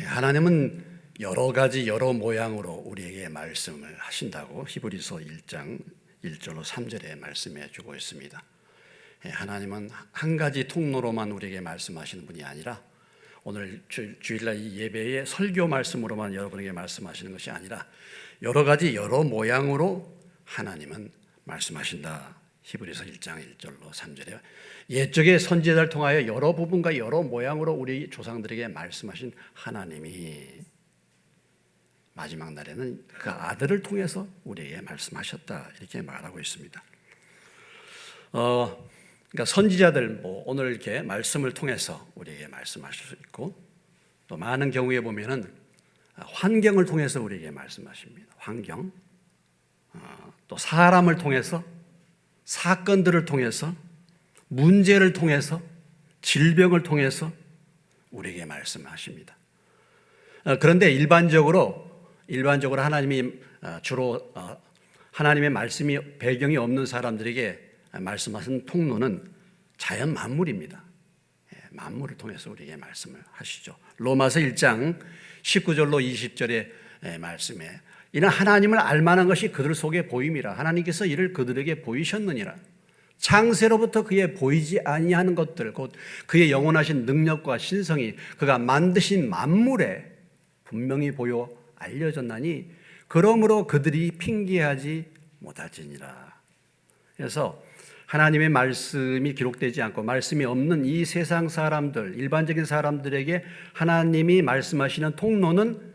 하나님은 여러 가지 여러 모양으로 우리에게 말씀을 하신다고 히브리서 1장 1절로 3절에 말씀해 주고 있습니다. 하나님은 한 가지 통로로만 우리에게 말씀하시는 분이 아니라 오늘 주일날 이 예배의 설교 말씀으로만 여러분에게 말씀하시는 것이 아니라 여러 가지 여러 모양으로 하나님은 말씀하신다. 히브리서 1장 1절로 3절에 옛적의 선지자를 통하여 여러 부분과 여러 모양으로 우리 조상들에게 말씀하신 하나님이 마지막 날에는 그 아들을 통해서 우리에게 말씀하셨다, 이렇게 말하고 있습니다. 그러니까 선지자들 오늘 이렇게 말씀을 통해서 우리에게 말씀하실 수 있고, 또 많은 경우에 보면은 환경을 통해서 우리에게 말씀하십니다. 환경, 또 사람을 통해서, 사건들을 통해서, 문제를 통해서, 질병을 통해서 우리에게 말씀하십니다. 그런데 일반적으로 하나님이 주로 하나님의 말씀이 배경이 없는 사람들에게 말씀하신 통로는 자연 만물입니다. 만물을 통해서 우리에게 말씀을 하시죠. 로마서 1장 19절로 20절의 말씀에 이는 하나님을 알만한 것이 그들 속에 보임이라. 하나님께서 이를 그들에게 보이셨느니라. 창세로부터 그의 보이지 아니하는 것들, 곧 그의 영원하신 능력과 신성이 그가 만드신 만물에 분명히 보여 알려졌나니 그러므로 그들이 핑계하지 못할지니라. 그래서 하나님의 말씀이 기록되지 않고 말씀이 없는 이 세상 사람들, 일반적인 사람들에게 하나님이 말씀하시는 통로는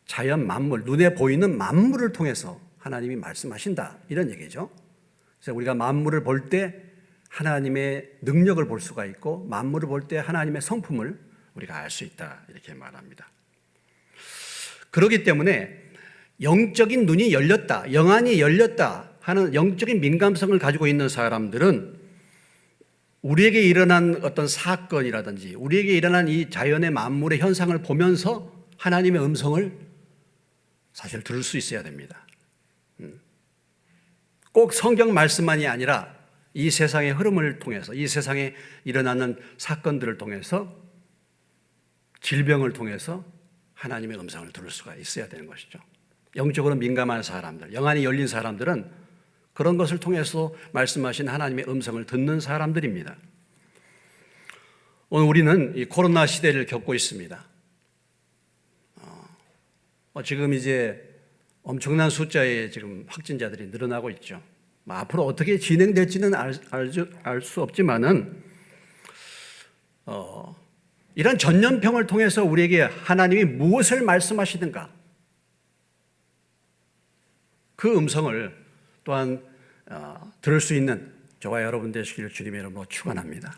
자연 만물, 눈에 보이는 만물을 통해서 하나님이 말씀하신다, 이런 얘기죠. 그래서 우리가 만물을 볼 때 하나님의 능력을 볼 수가 있고, 만물을 볼 때 하나님의 성품을 우리가 알 수 있다, 이렇게 말합니다. 그렇기 때문에 영적인 눈이 열렸다, 영안이 열렸다 하는 영적인 민감성을 가지고 있는 사람들은 우리에게 일어난 어떤 사건이라든지 우리에게 일어난 이 자연의 만물의 현상을 보면서 하나님의 음성을 사실 들을 수 있어야 됩니다. 꼭 성경 말씀만이 아니라 이 세상의 흐름을 통해서, 이 세상에 일어나는 사건들을 통해서, 질병을 통해서 하나님의 음성을 들을 수가 있어야 되는 것이죠. 영적으로 민감한 사람들, 영안이 열린 사람들은 그런 것을 통해서 말씀하신 하나님의 음성을 듣는 사람들입니다. 오늘 우리는 이 코로나 시대를 겪고 있습니다. 지금 이제 엄청난 숫자의 지금 확진자들이 늘어나고 있죠. 앞으로 어떻게 진행될지는 알 수 없지만은 이런 전염병을 통해서 우리에게 하나님이 무엇을 말씀하시든가 그 음성을 또한 들을 수 있는 저와 여러분 되시기를 주님의 이름으로 축원합니다.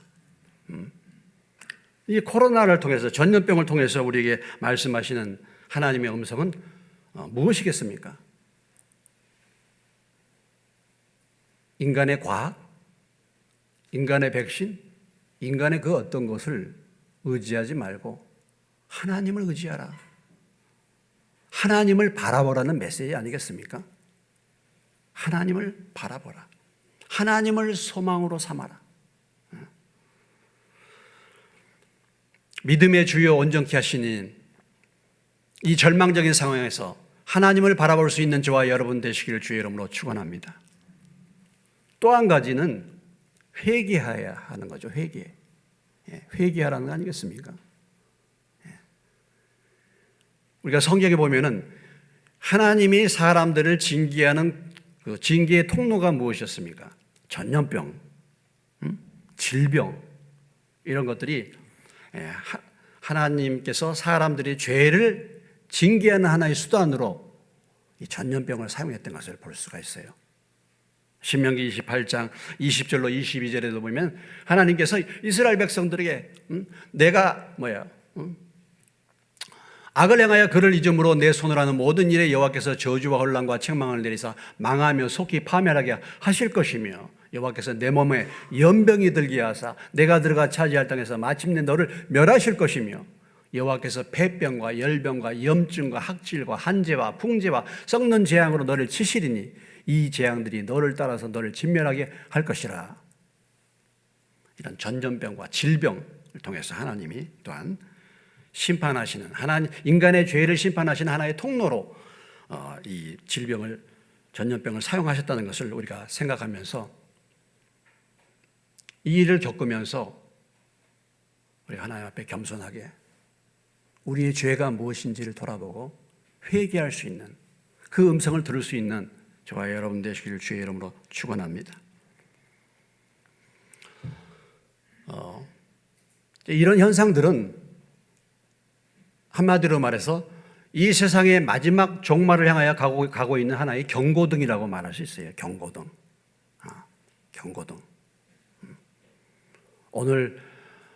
이 코로나를 통해서, 전염병을 통해서 우리에게 말씀하시는 하나님의 음성은 무엇이겠습니까? 인간의 과학, 인간의 백신, 인간의 그 어떤 것을 의지하지 말고 하나님을 의지하라. 하나님을 바라보라는 메시지 아니겠습니까? 하나님을 바라보라. 하나님을 소망으로 삼아라. 믿음의 주요 온전케 하시는 이 절망적인 상황에서 하나님을 바라볼 수 있는 저와 여러분 되시기를 주의 이름으로 축원합니다. 또 한 가지는 회개해야 하는 거죠. 회개하라는 거 아니겠습니까? 우리가 성경에 보면은 하나님이 사람들을 징계하는 그 징계의 통로가 무엇이었습니까? 전염병, 질병, 이런 것들이 하나님께서 사람들이 죄를 징계하는 하나의 수단으로 이 전염병을 사용했던 것을 볼 수가 있어요. 신명기 28장 20절로 22절에도 보면 하나님께서 이스라엘 백성들에게 내가 악을 행하여 그를 잊음으로 내 손을 하는 모든 일에 여호와께서 저주와 혼란과 책망을 내리사 망하며 속히 파멸하게 하실 것이며 여호와께서 내 몸에 연병이 들게 하사 내가 들어가 차지할 땅에서 마침내 너를 멸하실 것이며 여호와께서 폐병과 열병과 염증과 학질과 한재와 풍재와 썩는 재앙으로 너를 치시리니 이 재앙들이 너를 따라서 너를 진멸하게 할 것이라. 이런 전염병과 질병을 통해서 하나님이 또한 심판하시는 하나님, 인간의 죄를 심판하시는 하나의 통로로 이 질병을, 전염병을 사용하셨다는 것을 우리가 생각하면서 이 일을 겪으면서 우리 하나님 앞에 겸손하게 우리의 죄가 무엇인지를 돌아보고 회개할 수 있는, 그 음성을 들을 수 있는 저와 여러분 되시기를 주의 이름으로 축원합니다. 이런 현상들은 한마디로 말해서 이 세상의 마지막 종말을 향하여 가고 있는 하나의 경고등이라고 말할 수 있어요. 경고등. 경고등. 오늘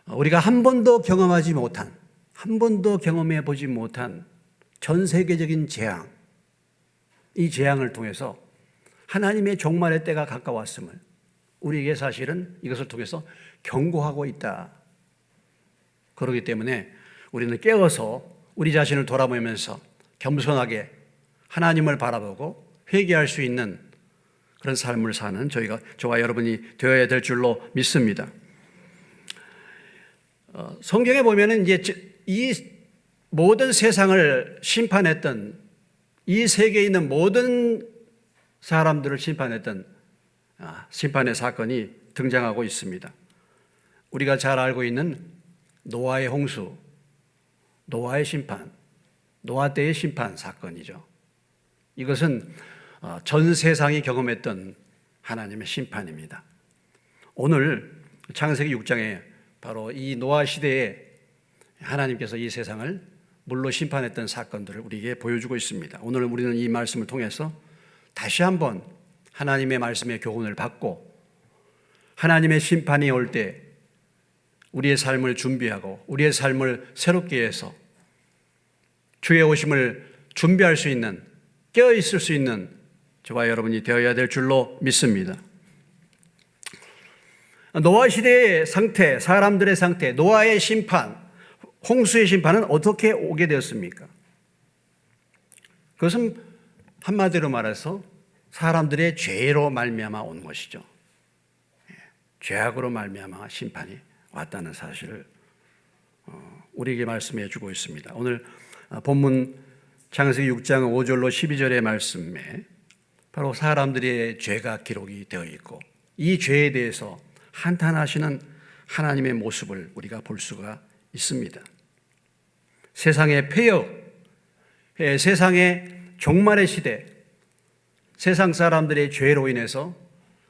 우리가 한 번도 경험하지 못한, 한 번도 경험해 보지 못한 전 세계적인 재앙, 이 재앙을 통해서 하나님의 종말의 때가 가까웠음을 우리에게 사실은 이것을 통해서 경고하고 있다. 그렇기 때문에 우리는 깨어서 우리 자신을 돌아보면서 겸손하게 하나님을 바라보고 회개할 수 있는 그런 삶을 사는 저와 여러분이 되어야 될 줄로 믿습니다. 성경에 보면은 이제 이 모든 세상을 심판했던, 이 세계에 있는 모든 사람들을 심판했던 심판의 사건이 등장하고 있습니다. 우리가 잘 알고 있는 노아의 홍수, 노아의 심판, 노아 때의 심판 사건이죠. 이것은 전 세상이 경험했던 하나님의 심판입니다. 오늘 창세기 6장에 바로 이 노아 시대에 하나님께서 이 세상을 물로 심판했던 사건들을 우리에게 보여주고 있습니다. 오늘 우리는 이 말씀을 통해서 다시 한번 하나님의 말씀의 교훈을 받고 하나님의 심판이 올 때 우리의 삶을 준비하고 우리의 삶을 새롭게 해서 주의 오심을 준비할 수 있는, 깨어 있을 수 있는 저와 여러분이 되어야 될 줄로 믿습니다. 노아 시대의 상태, 사람들의 상태, 노아의 심판, 홍수의 심판은 어떻게 오게 되었습니까? 그것은 한마디로 말해서 사람들의 죄로 말미암아 온 것이죠. 죄악으로 말미암아 심판이 왔다는 사실을 우리에게 말씀해 주고 있습니다. 오늘 본문 창세기 6장 5절로 12절의 말씀에 바로 사람들의 죄가 기록이 되어 있고 이 죄에 대해서 한탄하시는 하나님의 모습을 우리가 볼 수가 있습니다. 세상의 폐역, 세상의 종말의 시대, 세상 사람들의 죄로 인해서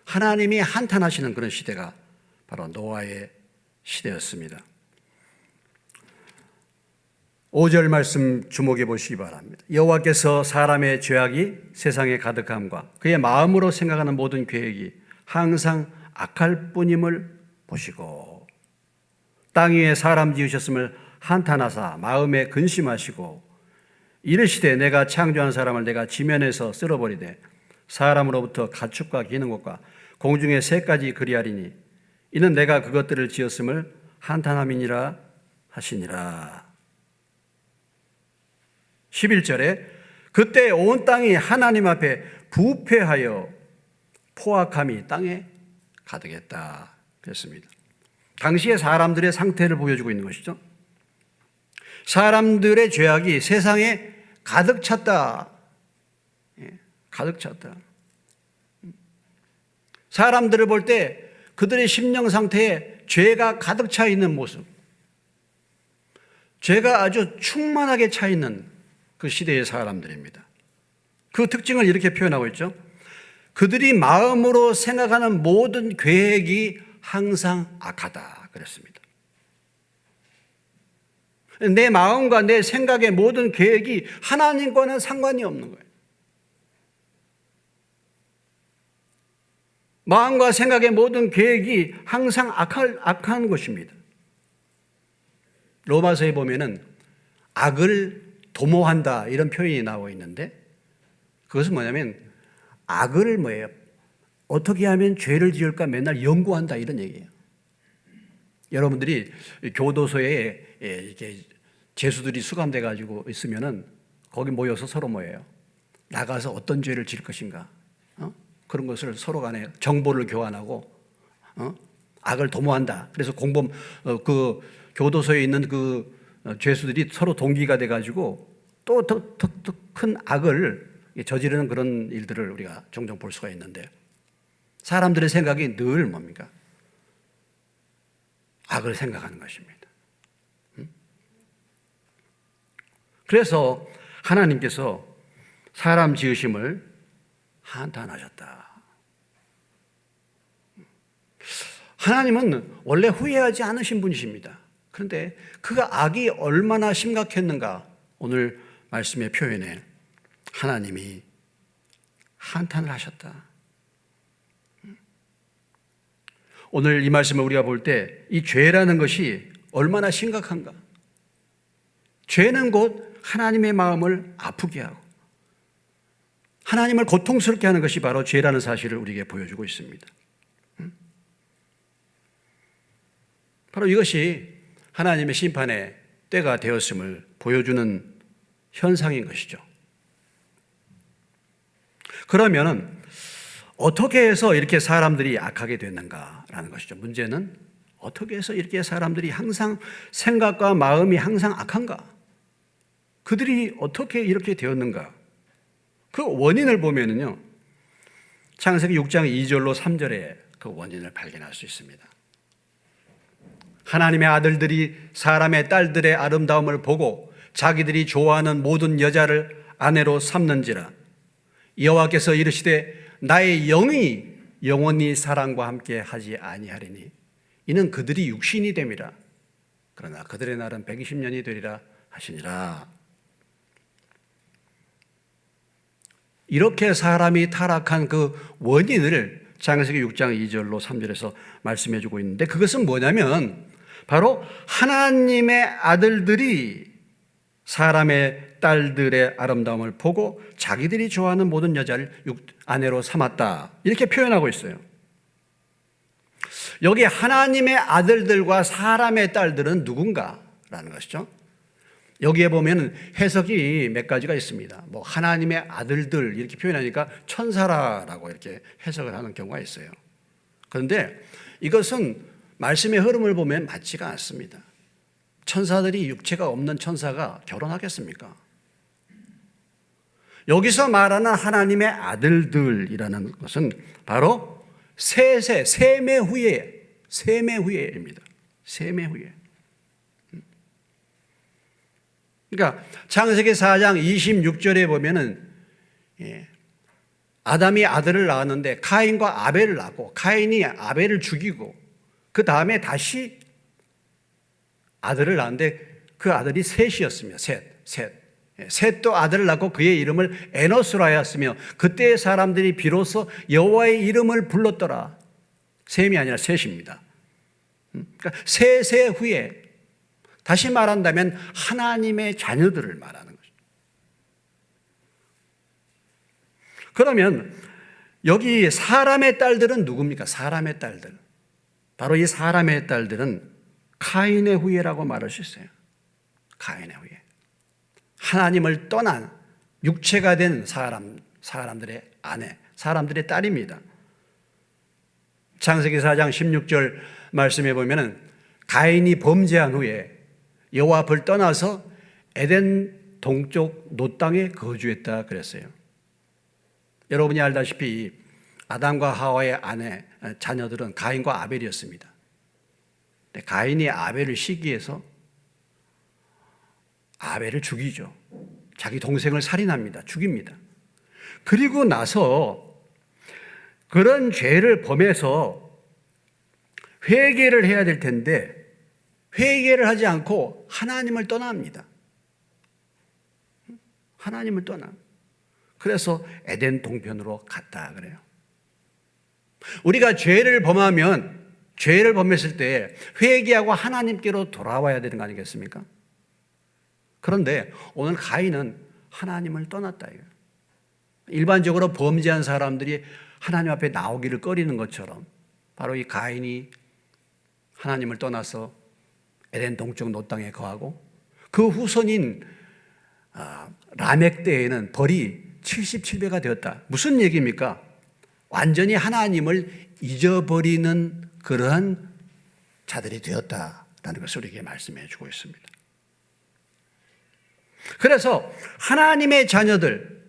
하나님이 한탄하시는 그런 시대가 바로 노아의 시대였습니다. 5절 말씀 주목해 보시기 바랍니다. 여호와께서 사람의 죄악이 세상에 가득함과 그의 마음으로 생각하는 모든 계획이 항상 악할 뿐임을 보시고 땅 위에 사람 지으셨음을 한탄하사 마음에 근심하시고 이르시되 내가 창조한 사람을 내가 지면에서 쓸어버리되 사람으로부터 가축과 기는 것과 공중의 새까지 그리하리니 이는 내가 그것들을 지었음을 한탄함이니라 하시니라. 11절에 그때 온 땅이 하나님 앞에 부패하여 포악함이 땅에 가득했다 그랬습니다. 당시의 사람들의 상태를 보여주고 있는 것이죠. 사람들의 죄악이 세상에 가득 찼다. 가득 찼다. 사람들을 볼 때 그들의 심령 상태에 죄가 가득 차 있는 모습, 죄가 아주 충만하게 차 있는 그 시대의 사람들입니다. 그 특징을 이렇게 표현하고 있죠. 그들이 마음으로 생각하는 모든 계획이 항상 악하다 그랬습니다. 내 마음과 내 생각의 모든 계획이 하나님과는 상관이 없는 거예요. 마음과 생각의 모든 계획이 항상 악한 것입니다. 로마서에 보면은 악을 도모한다 이런 표현이 나와 있는데 그것은 뭐냐면 악을 뭐예요? 어떻게 하면 죄를 지을까 맨날 연구한다 이런 얘기예요. 여러분들이 교도소에 이렇게 죄수들이 수감돼 가지고 있으면은 거기 모여서 서로 뭐예요? 나가서 어떤 죄를 지을 것인가? 그런 것을 서로 간에 정보를 교환하고 악을 도모한다. 그래서 그 교도소에 있는 그 죄수들이 서로 동기가 돼가지고 또 더 큰 악을 저지르는 그런 일들을 우리가 종종 볼 수가 있는데, 사람들의 생각이 늘 뭡니까? 악을 생각하는 것입니다. 그래서 하나님께서 사람 지으심을 한탄하셨다. 하나님은 원래 후회하지 않으신 분이십니다. 그런데 그 악이 얼마나 심각했는가, 오늘 말씀의 표현에 하나님이 한탄을 하셨다. 오늘 이 말씀을 우리가 볼 때 이 죄라는 것이 얼마나 심각한가. 죄는 곧 하나님의 마음을 아프게 하고 하나님을 고통스럽게 하는 것이 바로 죄라는 사실을 우리에게 보여주고 있습니다. 바로 이것이 하나님의 심판의 때가 되었음을 보여주는 현상인 것이죠. 그러면 어떻게 해서 이렇게 사람들이 악하게 됐는가라는 것이죠. 문제는 어떻게 해서 이렇게 사람들이 항상 생각과 마음이 항상 악한가? 그들이 어떻게 이렇게 되었는가? 그 원인을 보면은요, 창세기 6장 2절로 3절에 그 원인을 발견할 수 있습니다. 하나님의 아들들이 사람의 딸들의 아름다움을 보고 자기들이 좋아하는 모든 여자를 아내로 삼는지라. 여호와께서 이르시되 나의 영이 영원히 사람과 함께 하지 아니하리니 이는 그들이 육신이 됨이라. 그러나 그들의 날은 120년이 되리라 하시니라. 이렇게 사람이 타락한 그 원인을 창세기 6장 2절로 3절에서 말씀해 주고 있는데, 그것은 뭐냐면 바로 하나님의 아들들이 사람의 딸들의 아름다움을 보고 자기들이 좋아하는 모든 여자를 아내로 삼았다, 이렇게 표현하고 있어요. 여기 하나님의 아들들과 사람의 딸들은 누군가라는 것이죠. 여기에 보면 해석이 몇 가지가 있습니다. 뭐 하나님의 아들들 이렇게 표현하니까 천사라고 이렇게 해석을 하는 경우가 있어요. 그런데 이것은 말씀의 흐름을 보면 맞지가 않습니다. 천사들이 육체가 없는 천사가 결혼하겠습니까? 여기서 말하는 하나님의 아들들이라는 것은 바로 세매 후예입니다. 세매 후예. 그러니까 창세기 4장 26절에 보면은 아담이 아들을 낳았는데 카인과 아벨을 낳고 카인이 아벨을 죽이고 그 다음에 다시 아들을 낳았는데 그 아들이 셋이었으며 셋도 아들을 낳고 그의 이름을 에노스로 하였으며 그때의 사람들이 비로소 여호와의 이름을 불렀더라. 셈이 아니라 셋입니다. 그러니까 세 후에, 다시 말한다면 하나님의 자녀들을 말하는 거죠. 그러면 여기 사람의 딸들은 누굽니까? 사람의 딸들, 바로 이 사람의 딸들은 카인의 후예라고 말할 수 있어요. 카인의 후예. 하나님을 떠난 육체가 된 사람들의 아내, 사람들의 딸입니다. 창세기 4장 16절 말씀해 보면은 가인이 범죄한 후에 여호와 앞을 떠나서 에덴 동쪽 노 땅에 거주했다 그랬어요. 여러분이 알다시피 아담과 하와의 자녀들은 가인과 아벨이었습니다. 가인이 아벨을 시기해서 아벨을 죽이죠. 자기 동생을 살인합니다. 죽입니다. 그리고 나서 그런 죄를 범해서 회개를 해야 될 텐데 회개를 하지 않고 하나님을 떠납니다. 하나님을 떠나. 그래서 에덴 동편으로 갔다 그래요. 우리가 죄를 범했을 때 회개하고 하나님께로 돌아와야 되는 거 아니겠습니까? 그런데 오늘 가인은 하나님을 떠났다 이거예요. 일반적으로 범죄한 사람들이 하나님 앞에 나오기를 꺼리는 것처럼 바로 이 가인이 하나님을 떠나서 에덴 동쪽 노 땅에 거하고 그 후손인 라멕 때에는 벌이 77배가 되었다. 무슨 얘기입니까? 완전히 하나님을 잊어버리는 그러한 자들이 되었다라는 것을 우리에게 말씀해 주고 있습니다. 그래서 하나님의 자녀들,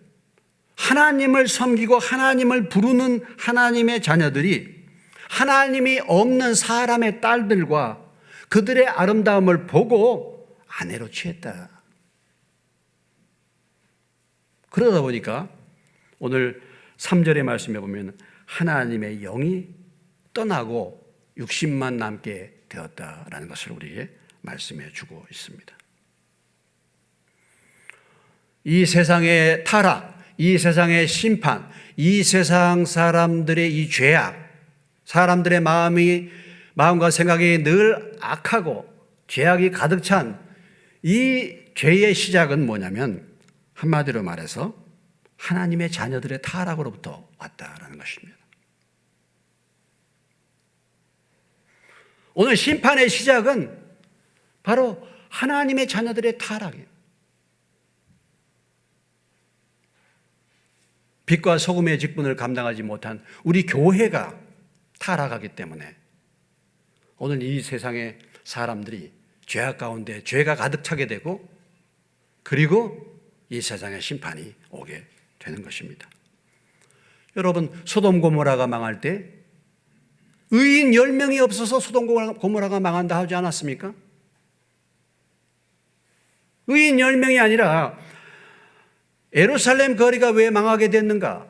하나님을 섬기고 하나님을 부르는 하나님의 자녀들이 하나님이 없는 사람의 딸들과 그들의 아름다움을 보고 아내로 취했다. 그러다 보니까 오늘 3절의 말씀에 보면 하나님의 영이 떠나고 육신만 남게 되었다라는 것을 우리에게 말씀해 주고 있습니다. 이 세상의 타락, 이 세상의 심판, 이 세상 사람들의 이 죄악, 사람들의 마음과 생각이 늘 악하고 죄악이 가득 찬 이 죄의 시작은 뭐냐면 한마디로 말해서 하나님의 자녀들의 타락으로부터 왔다라는 것입니다. 오늘 심판의 시작은 바로 하나님의 자녀들의 타락이에요. 빛과 소금의 직분을 감당하지 못한 우리 교회가 타락하기 때문에 오늘 이 세상의 사람들이 죄악 가운데 죄가 가득 차게 되고 그리고 이 세상의 심판이 오게 되는 것입니다. 여러분, 소돔 고모라가 망할 때 의인 10명이 없어서 소돔 고모라가 망한다 하지 않았습니까? 의인 10명이 아니라 예루살렘 거리가 왜 망하게 됐는가?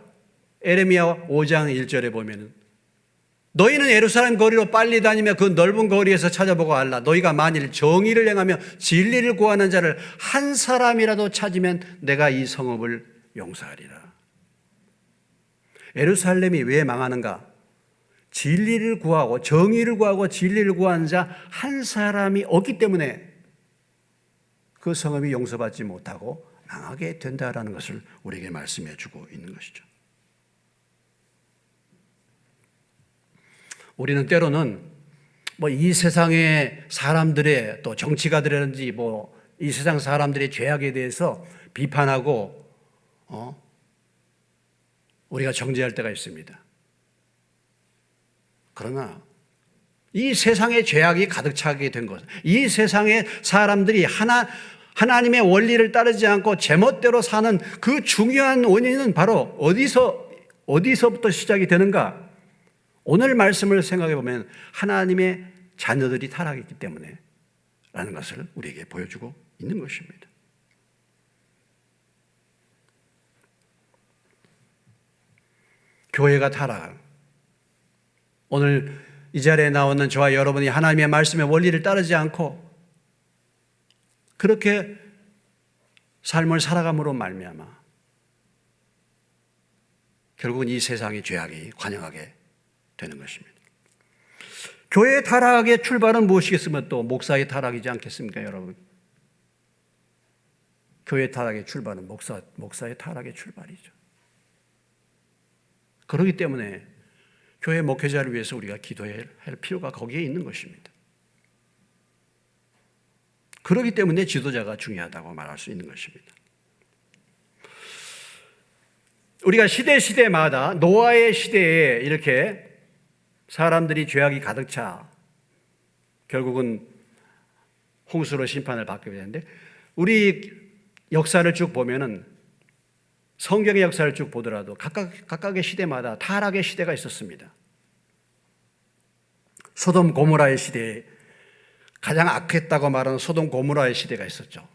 에레미야 5장 1절에 보면은 너희는 예루살렘 거리로 빨리 다니며 그 넓은 거리에서 찾아보고 알라. 너희가 만일 정의를 행하며 진리를 구하는 자를 한 사람이라도 찾으면 내가 이 성읍을 용서하리라. 예루살렘이 왜 망하는가? 진리를 구하고 정의를 구하고 진리를 구하는 자 한 사람이 없기 때문에 그 성읍이 용서받지 못하고 망하게 된다라는 것을 우리에게 말씀해 주고 있는 것이죠. 우리는 때로는 이 세상의 사람들의 또 정치가들이라든지 이 세상 사람들의 죄악에 대해서 비판하고 우리가 정죄할 때가 있습니다. 그러나 이 세상의 죄악이 가득 차게 된 것, 이 세상의 사람들이 하나님의 원리를 따르지 않고 제멋대로 사는 그 중요한 원인은 바로 어디서부터 시작이 되는가? 오늘 말씀을 생각해 보면 하나님의 자녀들이 타락했기 때문에 라는 것을 우리에게 보여주고 있는 것입니다. 교회가 타락. 오늘 이 자리에 나오는 저와 여러분이 하나님의 말씀의 원리를 따르지 않고 그렇게 삶을 살아감으로 말미암아 결국은 이 세상의 죄악이 관영하게 되는 것입니다. 교회의 타락의 출발은 무엇이겠으면 또 목사의 타락이지 않겠습니까, 여러분? 교회의 타락의 출발은 목사의 타락의 출발이죠. 그렇기 때문에 교회 목회자를 위해서 우리가 기도해야 할 필요가 거기에 있는 것입니다. 그렇기 때문에 지도자가 중요하다고 말할 수 있는 것입니다. 우리가 시대마다 노아의 시대에 이렇게 사람들이 죄악이 가득 차 결국은 홍수로 심판을 받게 되는데 우리 역사를 쭉 보면은 성경의 역사를 쭉 보더라도 각각의 시대마다 타락의 시대가 있었습니다. 소돔 고모라의 시대에 가장 악했다고 말하는 소돔 고모라의 시대가 있었죠.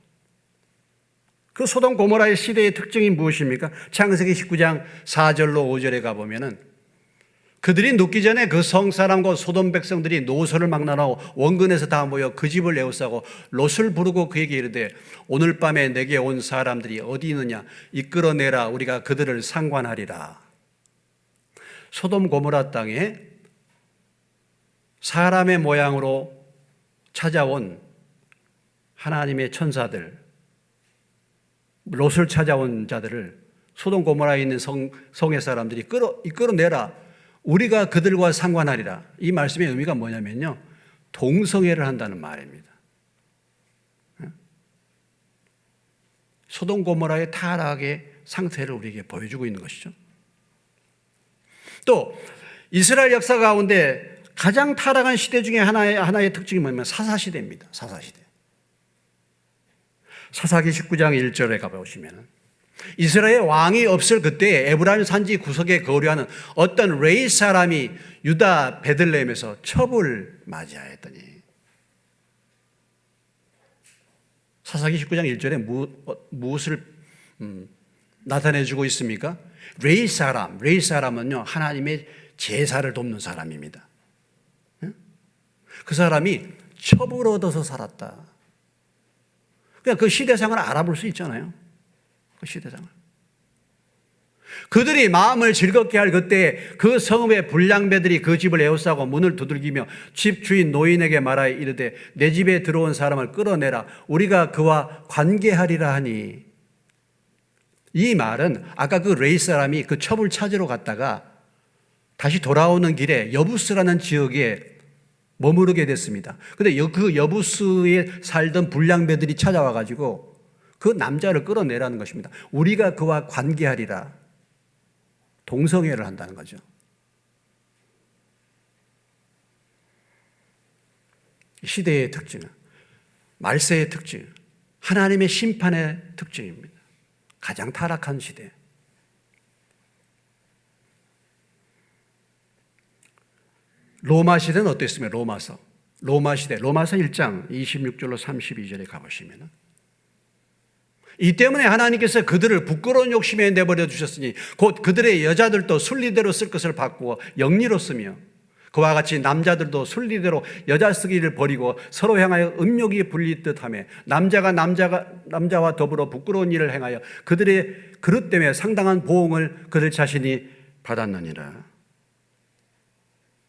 그 소돔 고모라의 시대의 특징이 무엇입니까? 창세기 19장 4절로 5절에 가보면은 그들이 눕기 전에 그 성사람과 소돔 백성들이 노소를 막론하고 원근에서 다 모여 그 집을 에워싸고 롯을 부르고 그에게 이르되 오늘 밤에 내게 온 사람들이 어디 있느냐 이끌어내라 우리가 그들을 상관하리라. 소돔 고모라 땅에 사람의 모양으로 찾아온 하나님의 천사들 롯을 찾아온 자들을 소돔 고모라에 있는 성의 사람들이 이끌어내라 우리가 그들과 상관하리라. 이 말씀의 의미가 뭐냐면요, 동성애를 한다는 말입니다. 소돔 고모라의 타락의 상태를 우리에게 보여주고 있는 것이죠. 또 이스라엘 역사 가운데 가장 타락한 시대 중에 하나의 특징이 뭐냐면 사사시대입니다. 사사시대. 사사기 19장 1절에 가보시면 이스라엘 왕이 없을 그때에 에브라임 산지 구석에 거류하는 어떤 레이 사람이 유다 베들레헴에서 첩을 맞이하였더니, 사사기 19장 1절에 무엇을 나타내주고 있습니까? 레이 사람은요, 하나님의 제사를 돕는 사람입니다. 그 사람이 첩을 얻어서 살았다. 그냥 그 시대상을 알아볼 수 있잖아요. 그 시대상을. 그들이 마음을 즐겁게 할 그때 그 성읍의 불량배들이 그 집을 에워싸고 문을 두들기며 집 주인 노인에게 말하여 이르되 내 집에 들어온 사람을 끌어내라. 우리가 그와 관계하리라 하니, 이 말은 아까 그 레이 사람이 그 첩을 찾으러 갔다가 다시 돌아오는 길에 여부스라는 지역에 머무르게 됐습니다. 그런데 그 여부스에 살던 불량배들이 찾아와 가지고 그 남자를 끌어내라는 것입니다. 우리가 그와 관계하리라. 동성애를 한다는 거죠. 시대의 특징은, 말세의 특징, 하나님의 심판의 특징입니다. 가장 타락한 시대. 로마 시대는 어땠습니까? 로마 시대, 로마서 1장 26절로 32절에 가보시면, 이 때문에 하나님께서 그들을 부끄러운 욕심에 내버려 두셨으니 곧 그들의 여자들도 순리대로 쓸 것을 바꾸어 영리로 쓰며 그와 같이 남자들도 순리대로 여자 쓰기를 버리고 서로 향하여 음욕이 불릴 듯하며 남자가 남자와 더불어 부끄러운 일을 행하여 그들의 그릇 때문에 상당한 보응을 그들 자신이 받았느니라.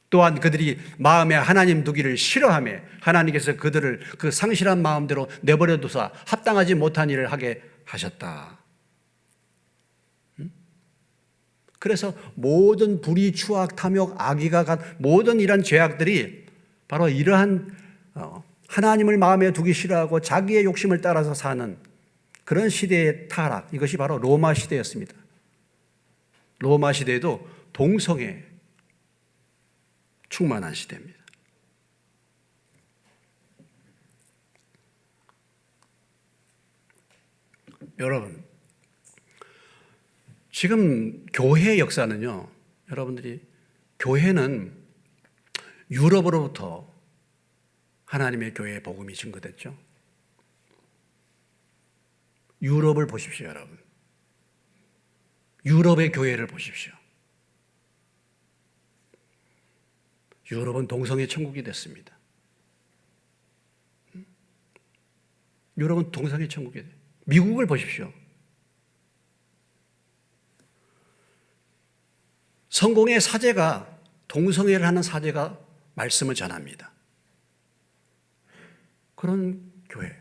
또한 그들이 마음에 하나님 두기를 싫어하며 하나님께서 그들을 그 상실한 마음대로 내버려 두사 합당하지 못한 일을 하게 하셨다. 그래서 모든 불의, 추악, 탐욕, 악의가 간 모든 이런 죄악들이 바로 이러한 하나님을 마음에 두기 싫어하고 자기의 욕심을 따라서 사는 그런 시대의 타락, 이것이 바로 로마 시대였습니다. 로마 시대에도 동성애 충만한 시대입니다. 여러분, 지금 교회의 역사는요, 여러분들이, 교회는 유럽으로부터 하나님의 교회의 복음이 증거됐죠. 유럽을 보십시오, 여러분. 유럽의 교회를 보십시오. 유럽은 동성애 천국이 됐습니다. 유럽은 동성애 천국이 됐습니다. 미국을 보십시오. 성공의 사제가, 동성애를 하는 사제가 말씀을 전합니다. 그런 교회,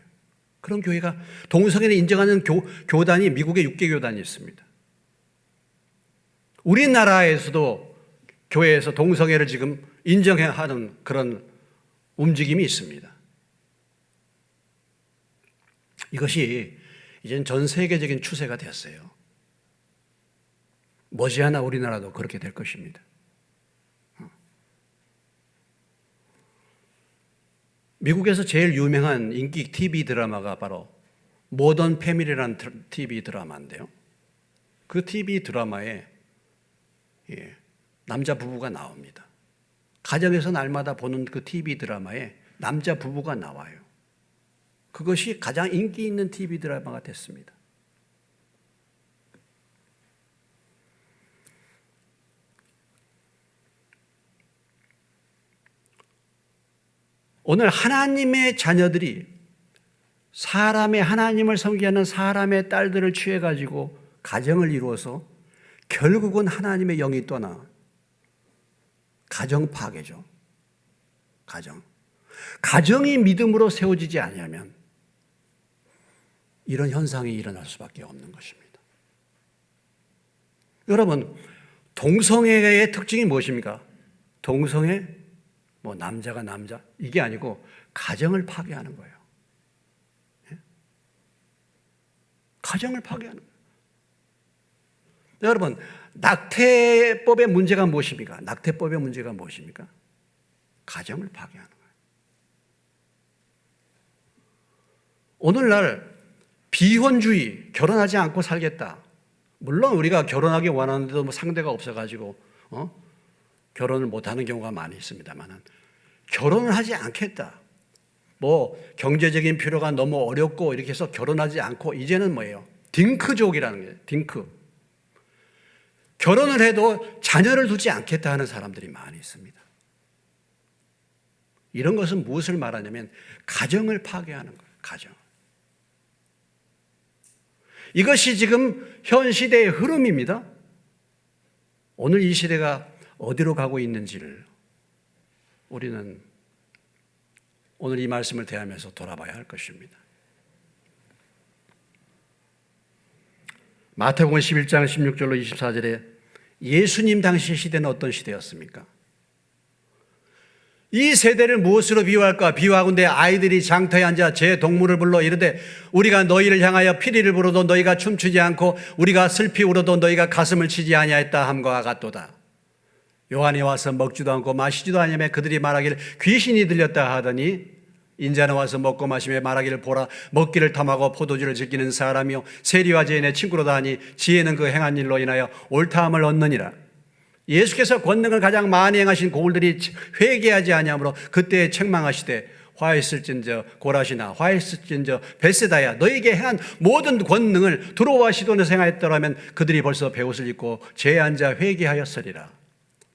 그런 교회가, 동성애를 인정하는 교단이 미국의 6개 교단이 있습니다. 우리나라에서도 교회에서 동성애를 지금 인정해야 하는 그런 움직임이 있습니다. 이것이 이제는 전 세계적인 추세가 됐어요. 머지않아 우리나라도 그렇게 될 것입니다. 미국에서 제일 유명한 인기 TV 드라마가 바로 모던 패밀리라는 TV 드라마인데요. 그 TV 드라마에 남자 부부가 나옵니다. 가정에서 날마다 보는 그 TV 드라마에 남자 부부가 나와요. 그것이 가장 인기 있는 TV 드라마가 됐습니다. 오늘 하나님의 자녀들이 하나님을 섬기는 사람의 딸들을 취해가지고 가정을 이루어서 결국은 하나님의 영이 떠나 가정 파괴죠. 가정이 믿음으로 세워지지 않으면 이런 현상이 일어날 수밖에 없는 것입니다. 여러분, 동성애의 특징이 무엇입니까? 동성애, 남자가 남자, 이게 아니고 가정을 파괴하는 거예요. 가정을 파괴하는 거예요. 여러분, 낙태법의 문제가 무엇입니까? 낙태법의 문제가 무엇입니까? 가정을 파괴하는 거예요. 오늘날 비혼주의, 결혼하지 않고 살겠다. 물론 우리가 결혼하기 원하는데도 상대가 없어가지고 결혼을 못하는 경우가 많이 있습니다만, 결혼을 하지 않겠다. 경제적인 필요가 너무 어렵고 이렇게 해서 결혼하지 않고 이제는 뭐예요? 딩크족이라는 거예요. 딩크. 결혼을 해도 자녀를 두지 않겠다 하는 사람들이 많이 있습니다. 이런 것은 무엇을 말하냐면 가정을 파괴하는 거예요. 가정. 이것이 지금 현 시대의 흐름입니다. 오늘 이 시대가 어디로 가고 있는지를 우리는 오늘 이 말씀을 대하면서 돌아봐야 할 것입니다. 마태복음 11장 16절로 24절에 예수님 당시 시대는 어떤 시대였습니까? 이 세대를 무엇으로 비유할까? 비유하건대 아이들이 장터에 앉아 제 동물을 불러 이르되 우리가 너희를 향하여 피리를 불어도 너희가 춤추지 않고 우리가 슬피 울어도 너희가 가슴을 치지 아니하였다 함과 같도다. 요한이 와서 먹지도 않고 마시지도 아니하며 그들이 말하기를 귀신이 들렸다 하더니 인자는 와서 먹고 마시며 말하기를 보라 먹기를 탐하고 포도주를 즐기는 사람이요 세리와 죄인의 친구로다 하니 지혜는 그 행한 일로 인하여 옳다함을 얻느니라. 예수께서 권능을 가장 많이 행하신 고울들이 회개하지 아니하므로 그때 책망하시되 화했을진저 고라시나 화했을진저 베세다야 너에게 행한 모든 권능을 두로와 시돈에서 행하였더라면 그들이 벌써 베옷을 입고 죄에 앉아 회개하였으리라.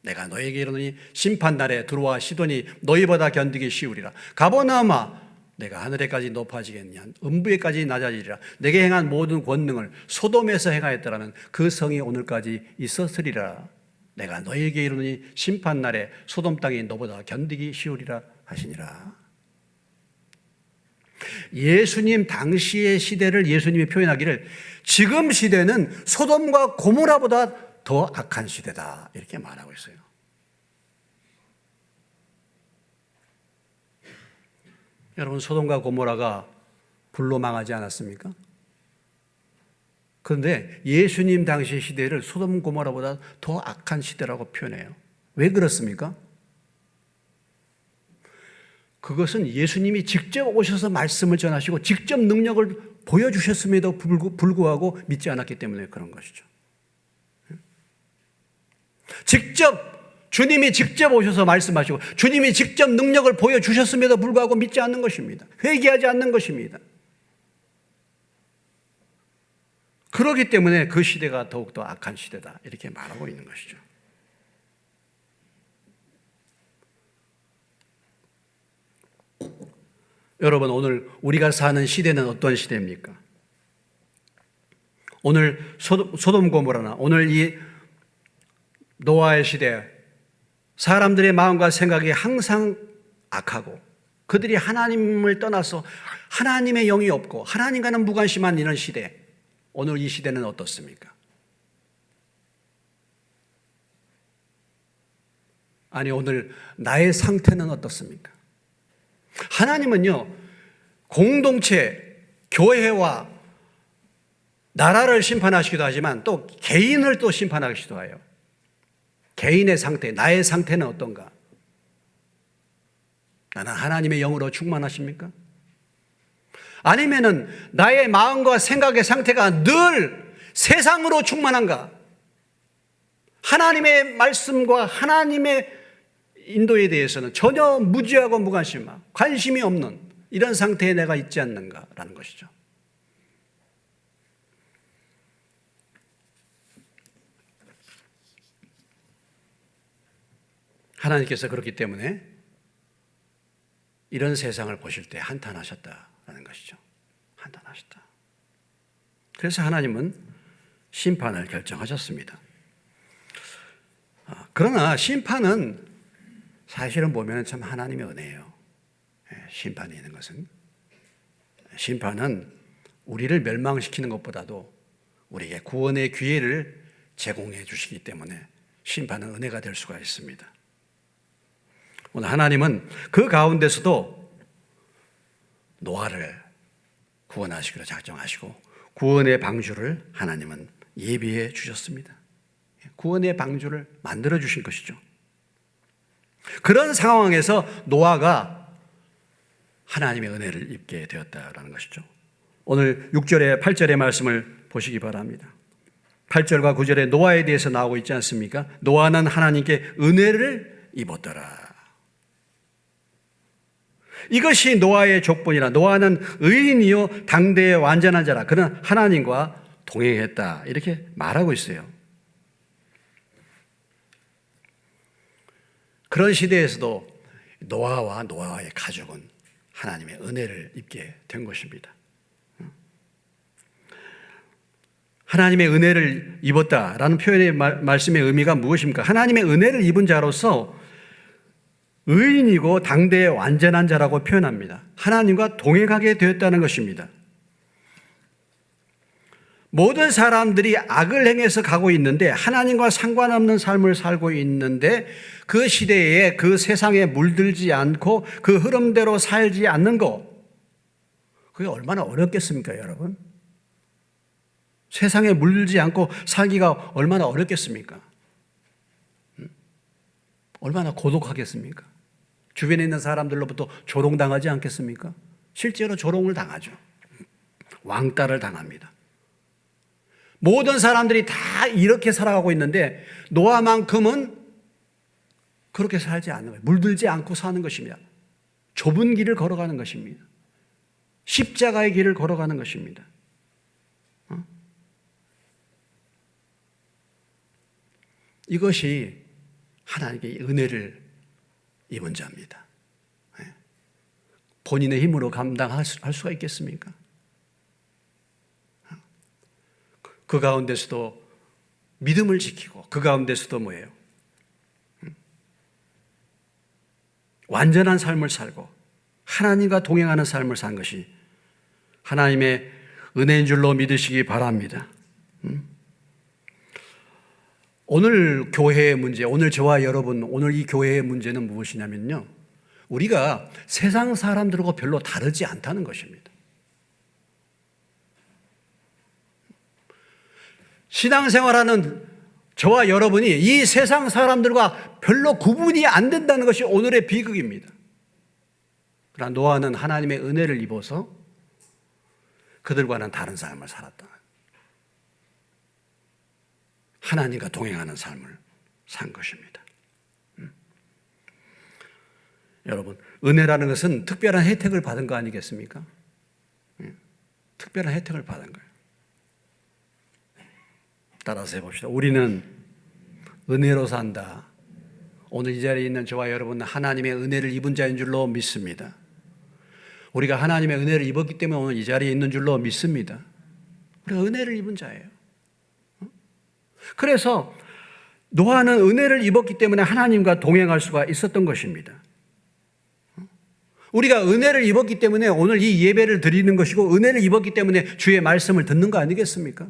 내가 너에게 이르노니 심판날에 두로와 시돈이 너희보다 견디기 쉬우리라. 가버나움아 내가 하늘에까지 높아지겠냐 음부에까지 낮아지리라. 내게 행한 모든 권능을 소돔에서 행하였더라면 그 성이 오늘까지 있었으리라. 내가 너에게 이르노니 심판날에 소돔 땅이 너보다 견디기 쉬우리라 하시니라. 예수님 당시의 시대를 예수님이 표현하기를 지금 시대는 소돔과 고모라보다 더 악한 시대다 이렇게 말하고 있어요. 여러분 소돔과 고모라가 불로 망하지 않았습니까? 그런데 예수님 당시 시대를 소돔 고모라보다 더 악한 시대라고 표현해요. 왜 그렇습니까? 그것은 예수님이 직접 오셔서 말씀을 전하시고 직접 능력을 보여주셨음에도 불구하고 믿지 않았기 때문에 그런 것이죠. 주님이 직접 오셔서 말씀하시고 주님이 직접 능력을 보여주셨음에도 불구하고 믿지 않는 것입니다. 회개하지 않는 것입니다. 그렇기 때문에 그 시대가 더욱더 악한 시대다 이렇게 말하고 있는 것이죠. 여러분 오늘 우리가 사는 시대는 어떤 시대입니까? 오늘 소돔 고모라나 오늘 이 노아의 시대 사람들의 마음과 생각이 항상 악하고 그들이 하나님을 떠나서 하나님의 영이 없고 하나님과는 무관심한 이런 시대 오늘 이 시대는 어떻습니까? 아니 오늘 나의 상태는 어떻습니까? 하나님은요 공동체 교회와 나라를 심판하시기도 하지만 또 개인을 또 심판하시기도 해요. 개인의 상태, 나의 상태는 어떤가? 나는 하나님의 영으로 충만하십니까? 아니면은 나의 마음과 생각의 상태가 늘 세상으로 충만한가? 하나님의 말씀과 하나님의 인도에 대해서는 전혀 무지하고 무관심한 관심이 없는 이런 상태에 내가 있지 않는가라는 것이죠. 하나님께서 그렇기 때문에 이런 세상을 보실 때 한탄하셨다라는 것이죠. 한탄하셨다. 그래서 하나님은 심판을 결정하셨습니다. 그러나 심판은 사실은 보면 참 하나님의 은혜예요. 심판이 있는 것은. 심판은 우리를 멸망시키는 것보다도 우리에게 구원의 기회를 제공해 주시기 때문에 심판은 은혜가 될 수가 있습니다. 오늘 하나님은 그 가운데서도 노아를 구원하시기로 작정하시고 구원의 방주를 하나님은 예비해 주셨습니다. 구원의 방주를 만들어 주신 것이죠. 그런 상황에서 노아가 하나님의 은혜를 입게 되었다라는 것이죠. 오늘 6절에 8절의 말씀을 보시기 바랍니다. 8절과 9절에 노아에 대해서 나오고 있지 않습니까? 노아는 하나님께 은혜를 입었더라. 이것이 노아의 족본이라. 노아는 의인이요 당대의 완전한 자라. 그는 하나님과 동행했다. 이렇게 말하고 있어요. 그런 시대에서도 노아와 노아의 가족은 하나님의 은혜를 입게 된 것입니다. 하나님의 은혜를 입었다라는 표현의 말씀의 의미가 무엇입니까? 하나님의 은혜를 입은 자로서 의인이고 당대의 완전한 자라고 표현합니다. 하나님과 동행하게 되었다는 것입니다. 모든 사람들이 악을 행해서 가고 있는데 하나님과 상관없는 삶을 살고 있는데 그 시대에 그 세상에 물들지 않고 그 흐름대로 살지 않는 것, 그게 얼마나 어렵겠습니까, 여러분? 세상에 물들지 않고 살기가 얼마나 어렵겠습니까? 얼마나 고독하겠습니까? 주변에 있는 사람들로부터 조롱당하지 않겠습니까? 실제로 조롱을 당하죠. 왕따를 당합니다. 모든 사람들이 다 이렇게 살아가고 있는데 노아만큼은 그렇게 살지 않는 거예요. 물들지 않고 사는 것입니다. 좁은 길을 걸어가는 것입니다. 십자가의 길을 걸어가는 것입니다. 이것이 하나님께 은혜를 입은 자입니다. 본인의 힘으로 감당할 수가 있겠습니까? 그 가운데서도 믿음을 지키고 그 가운데서도 뭐예요? 완전한 삶을 살고 하나님과 동행하는 삶을 산 것이 하나님의 은혜인 줄로 믿으시기 바랍니다. 오늘 교회의 문제, 오늘 저와 여러분, 오늘 이 교회의 문제는 무엇이냐면요, 우리가 세상 사람들하고 별로 다르지 않다는 것입니다. 신앙생활하는 저와 여러분이 이 세상 사람들과 별로 구분이 안 된다는 것이 오늘의 비극입니다. 그러나 노아는 하나님의 은혜를 입어서 그들과는 다른 삶을 살았다. 하나님과 동행하는 삶을 산 것입니다. 여러분, 은혜라는 것은 특별한 혜택을 받은 거 아니겠습니까? 특별한 혜택을 받은 거예요. 따라서 해봅시다. 우리는 은혜로 산다. 오늘 이 자리에 있는 저와 여러분은 하나님의 은혜를 입은 자인 줄로 믿습니다. 우리가 하나님의 은혜를 입었기 때문에 오늘 이 자리에 있는 줄로 믿습니다. 우리가 은혜를 입은 자예요. 그래서 노아는 은혜를 입었기 때문에 하나님과 동행할 수가 있었던 것입니다. 우리가 은혜를 입었기 때문에 오늘 이 예배를 드리는 것이고 은혜를 입었기 때문에 주의 말씀을 듣는 거 아니겠습니까?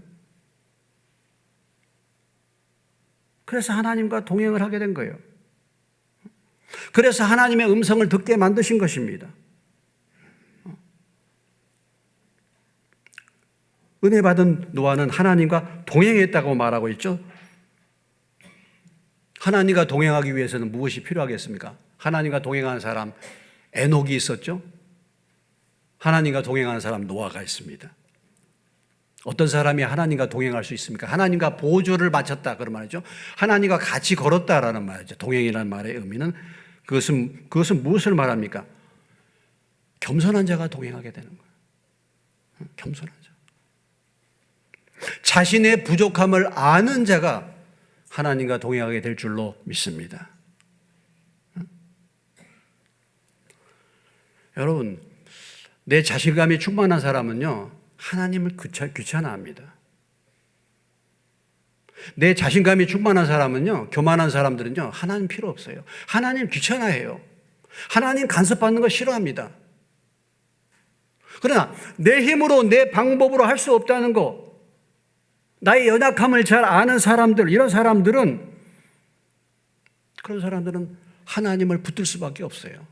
그래서 하나님과 동행을 하게 된 거예요. 그래서 하나님의 음성을 듣게 만드신 것입니다. 은혜 받은 노아는 하나님과 동행했다고 말하고 있죠. 하나님과 동행하기 위해서는 무엇이 필요하겠습니까? 하나님과 동행하는 사람 에녹이 있었죠. 하나님과 동행하는 사람 노아가 있습니다. 어떤 사람이 하나님과 동행할 수 있습니까? 하나님과 보조를 바쳤다 그런 말이죠. 하나님과 같이 걸었다라는 말이죠. 동행이라는 말의 의미는 그것은 무엇을 말합니까? 겸손한 자가 동행하게 되는 거예요. 겸손한 자. 자신의 부족함을 아는 자가 하나님과 동행하게 될 줄로 믿습니다. 여러분, 내 자신감이 충만한 사람은요, 하나님을 귀찮아합니다. 내 자신감이 충만한 사람은요, 교만한 사람들은요, 하나님 필요 없어요. 하나님 귀찮아해요. 하나님 간섭받는 거 싫어합니다. 그러나 내 힘으로 내 방법으로 할 수 없다는 거, 나의 연약함을 잘 아는 사람들, 이런 사람들은, 그런 사람들은 하나님을 붙들 수밖에 없어요.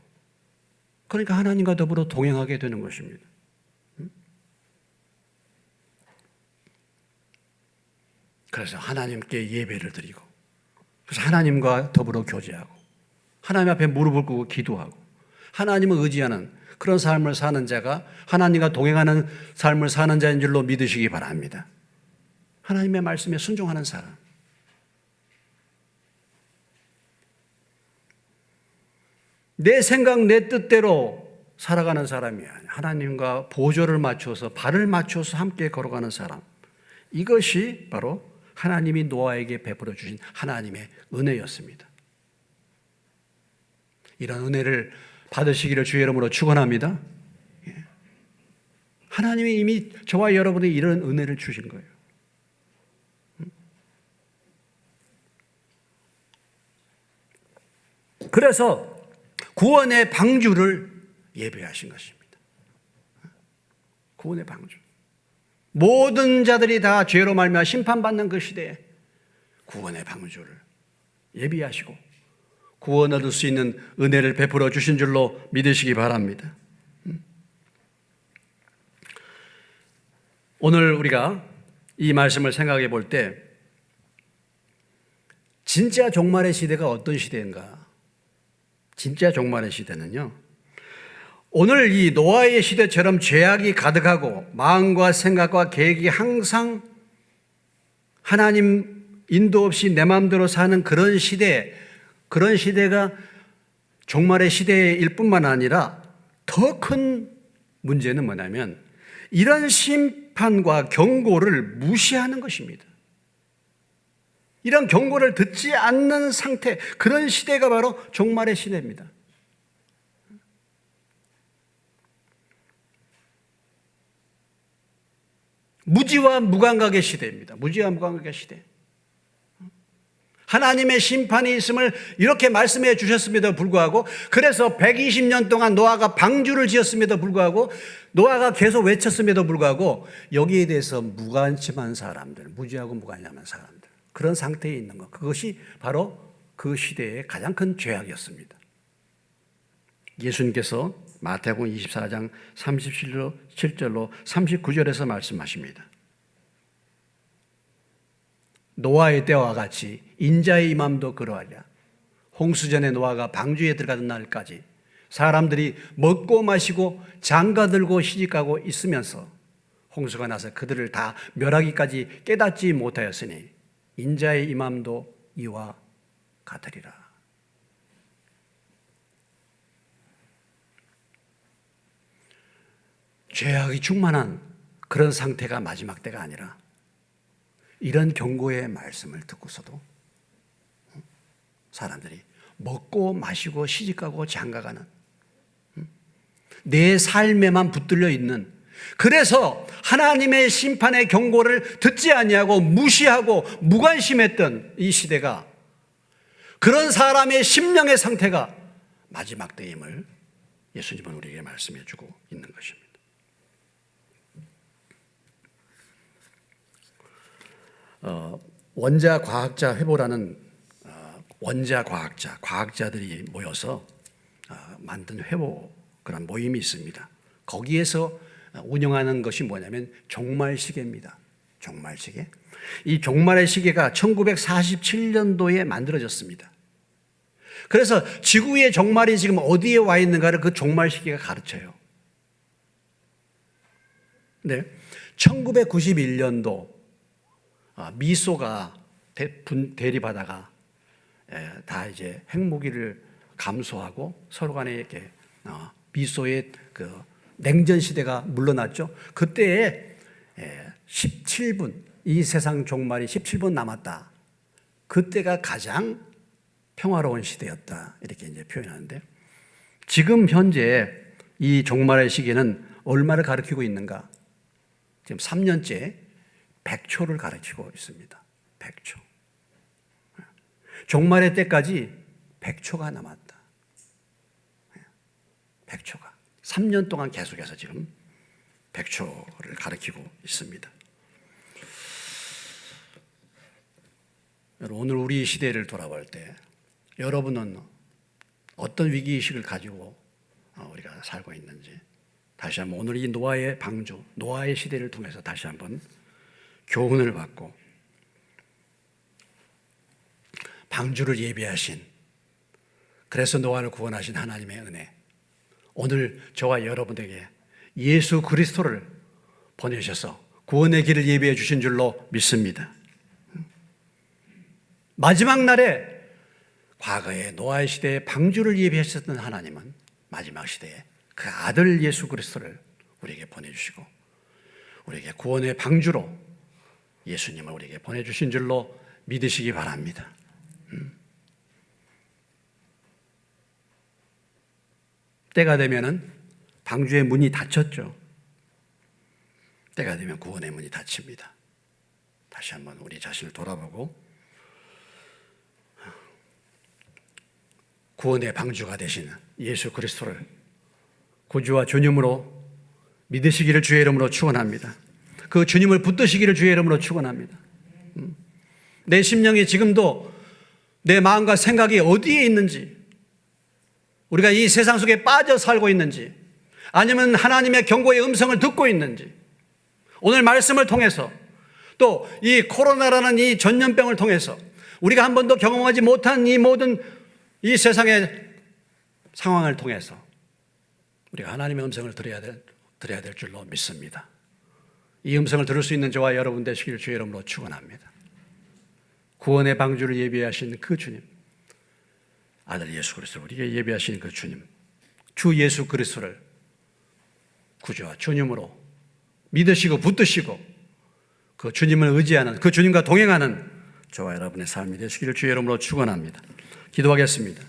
그러니까 하나님과 더불어 동행하게 되는 것입니다. 그래서 하나님께 예배를 드리고, 그래서 하나님과 더불어 교제하고, 하나님 앞에 무릎을 꿇고 기도하고, 하나님을 의지하는 그런 삶을 사는 자가 하나님과 동행하는 삶을 사는 자인 줄로 믿으시기 바랍니다. 하나님의 말씀에 순종하는 사람. 내 생각, 내 뜻대로 살아가는 사람이 아니야. 하나님과 보조를 맞춰서 발을 맞춰서 함께 걸어가는 사람. 이것이 바로 하나님이 노아에게 베풀어 주신 하나님의 은혜였습니다. 이런 은혜를 받으시기를 주의 이름으로 축원합니다. 하나님이 이미 저와 여러분에게 이런 은혜를 주신 거예요. 그래서 구원의 방주를 예배하신 것입니다. 구원의 방주. 모든 자들이 다 죄로 말미암아 심판받는 그 시대에 구원의 방주를 예비하시고 구원 얻을 수 있는 은혜를 베풀어 주신 줄로 믿으시기 바랍니다. 오늘 우리가 이 말씀을 생각해 볼 때 진짜 종말의 시대가 어떤 시대인가? 진짜 종말의 시대는요, 오늘 이 노아의 시대처럼 죄악이 가득하고 마음과 생각과 계획이 항상 하나님 인도 없이 내 마음대로 사는 그런 시대가 종말의 시대일 뿐만 아니라 더 큰 문제는 뭐냐면 이런 심판과 경고를 무시하는 것입니다. 이런 경고를 듣지 않는 상태, 그런 시대가 바로 종말의 시대입니다. 무지와 무감각의 시대입니다. 무지와 무감각의 시대. 하나님의 심판이 있음을 이렇게 말씀해 주셨음에도 불구하고, 그래서 120년 동안 노아가 방주를 지었음에도 불구하고, 노아가 계속 외쳤음에도 불구하고 여기에 대해서 무관심한 사람들, 무지하고 무관심한 사람들, 그런 상태에 있는 것, 그것이 바로 그 시대의 가장 큰 죄악이었습니다. 예수님께서 마태복음 24장 37절로 39절에서 말씀하십니다. 노아의 때와 같이 인자의 임함도 그러하랴. 홍수전에 노아가 방주에 들어가던 날까지 사람들이 먹고 마시고 장가들고 시집가고 있으면서 홍수가 나서 그들을 다 멸하기까지 깨닫지 못하였으니 인자의 임함도 이와 같으리라. 죄악이 충만한 그런 상태가 마지막 때가 아니라 이런 경고의 말씀을 듣고서도 사람들이 먹고 마시고 시집가고 장가가는, 내 삶에만 붙들려 있는, 그래서 하나님의 심판의 경고를 듣지 아니하고 무시하고 무관심했던 이 시대가, 그런 사람의 심령의 상태가 마지막 때임을 예수님은 우리에게 말씀해 주고 있는 것입니다. 원자 과학자 회보라는 원자 과학자들이 모여서 만든 회보, 그런 모임이 있습니다. 거기에서 운영하는 것이 뭐냐면 종말시계입니다. 종말시계. 이 종말의 시계가 1947년도에 만들어졌습니다. 그래서 지구의 종말이 지금 어디에 와 있는가를 그 종말시계가 가르쳐요. 네, 1991년도 미소가 대립하다가 다 이제 핵무기를 감소하고 서로 간에 이렇게 미소의 그 냉전 시대가 물러났죠. 그때에 17분, 이 세상 종말이 17분 남았다. 그때가 가장 평화로운 시대였다. 이렇게 이제 표현하는데, 지금 현재 이 종말의 시기는 얼마를 가리키고 있는가? 지금 3년째 100초를 가르치고 있습니다. 100초. 종말의 때까지 100초가 남았다. 100초가. 3년 동안 계속해서 지금 100초를 가르치고 있습니다. 오늘 우리 시대를 돌아볼 때 여러분은 어떤 위기의식을 가지고 우리가 살고 있는지, 다시 한번 오늘 이 노아의 방주, 노아의 시대를 통해서 다시 한번 교훈을 받고 방주를 예비하신, 그래서 노아를 구원하신 하나님의 은혜, 오늘 저와 여러분에게 예수 그리스도를 보내셔서 구원의 길을 예비해 주신 줄로 믿습니다. 마지막 날에 과거의 노아의 시대에 방주를 예비하셨던 하나님은 마지막 시대에 그 아들 예수 그리스도를 우리에게 보내주시고 우리에게 구원의 방주로 예수님을 우리에게 보내주신 줄로 믿으시기 바랍니다. 때가 되면은 방주의 문이 닫혔죠. 때가 되면 구원의 문이 닫힙니다. 다시 한번 우리 자신을 돌아보고 구원의 방주가 되시는 예수 그리스도를 구주와 주님으로 믿으시기를 주의 이름으로 축원합니다. 그 주님을 붙드시기를 주의 이름으로 축원합니다. 내 심령이 지금도 내 마음과 생각이 어디에 있는지, 우리가 이 세상 속에 빠져 살고 있는지, 아니면 하나님의 경고의 음성을 듣고 있는지, 오늘 말씀을 통해서 또 이 코로나라는 이 전염병을 통해서 우리가 한 번도 경험하지 못한 이 모든 이 세상의 상황을 통해서 우리가 하나님의 음성을 들어야 될 줄로 믿습니다. 이 음성을 들을 수 있는 저와 여러분 되시기를 주의 이름으로 축원합니다. 구원의 방주를 예비하신 그 주님, 아들 예수 그리스도 우리에게 예비하신 그 주님, 주 예수 그리스도를 구주와 주님으로 믿으시고 붙드시고 그 주님을 의지하는, 그 주님과 동행하는 저와 여러분의 삶이 되시기를 주의 이름으로 축원합니다. 기도하겠습니다.